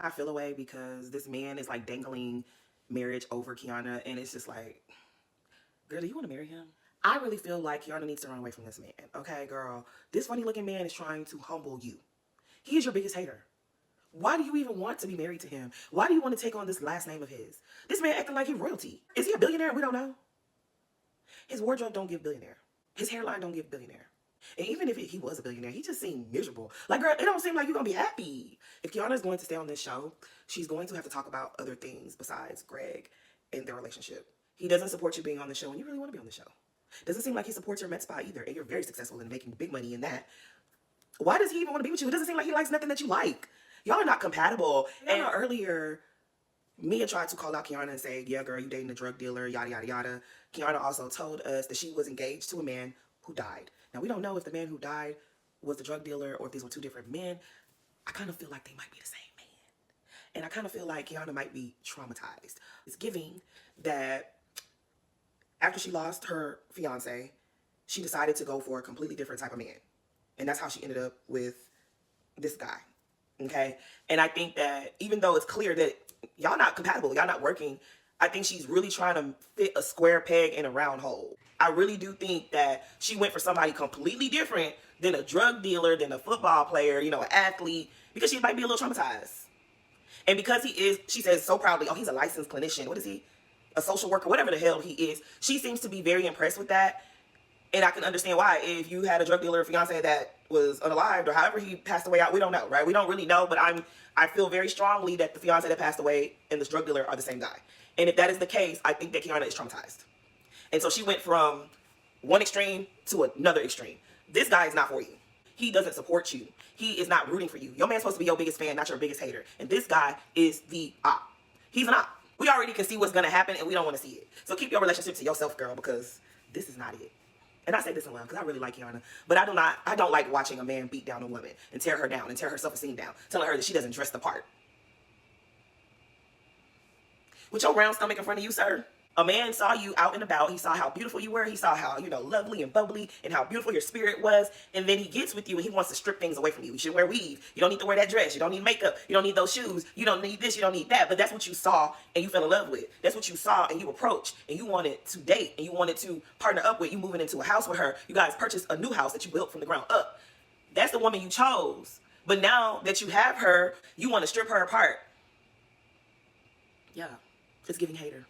I feel away because this man is like dangling marriage over Kiana, and it's just like, girl, do you want to marry him? I really feel like Kiana needs to run away from this man. Okay, girl, this funny looking man is trying to humble you. He is your biggest hater. Why do you even want to be married to him? Why do you want to take on this last name of his? This man acting like he's royalty. Is he a billionaire? We don't know. His wardrobe don't give billionaire. His hairline don't give billionaire. And even if he was a billionaire, he just seemed miserable. Like, girl, it don't seem like you're going to be happy. If Kiana is going to stay on this show, she's going to have to talk about other things besides Greg and their relationship. He doesn't support you being on the show, and you really want to be on the show. Doesn't seem like he supports your med spa either, and you're very successful in making big money in that. Why does he even want to be with you? It doesn't seem like he likes nothing that you like. Y'all are not compatible. And earlier, Mia tried to call out Kiana and say, yeah, girl, you dating a drug dealer, yada, yada, yada. Kiana also told us that she was engaged to a man who died. Now, we don't know if the man who died was the drug dealer or if these were two different men. I kind of feel like they might be the same man. And I kind of feel like Kiana might be traumatized. It's giving that after she lost her fiance, she decided to go for a completely different type of man. And that's how she ended up with this guy. Okay? And I think that even though it's clear that y'all not compatible, y'all not working, I think she's really trying to fit a square peg in a round hole. I really do think that she went for somebody completely different than a drug dealer, than a football player, you know, an athlete, because she might be a little traumatized. And because he is, she says so proudly, oh, he's a licensed clinician. What is he? A social worker, whatever the hell he is. She seems to be very impressed with that. And I can understand why. If you had a drug dealer fiance that was unalived or however he passed away out, we don't know, right? We don't really know, but I feel very strongly that the fiance that passed away and this drug dealer are the same guy. And if that is the case, I think that Kiana is traumatized. And so she went from one extreme to another extreme. This guy is not for you. He doesn't support you. He is not rooting for you. Your man's supposed to be your biggest fan, not your biggest hater. And this guy is the op. He's an op. We already can see what's going to happen and we don't want to see it. So keep your relationship to yourself, girl, because this is not it. And I say this in love because I really like Kiana. But I don't like watching a man beat down a woman and tear her down and tear her self-esteem down, telling her that she doesn't dress the part. With your round stomach in front of you, sir, a man saw you out and about. He saw how beautiful you were. He saw how, you know, lovely and bubbly and how beautiful your spirit was. And then he gets with you and he wants to strip things away from you. You should wear weave. You don't need to wear that dress. You don't need makeup. You don't need those shoes. You don't need this. You don't need that. But that's what you saw and you fell in love with. That's what you saw and you approached and you wanted to date and you wanted to partner up with. You moving into a house with her. You guys purchased a new house that you built from the ground up. That's the woman you chose. But now that you have her, you want to strip her apart. Yeah, it's giving hater.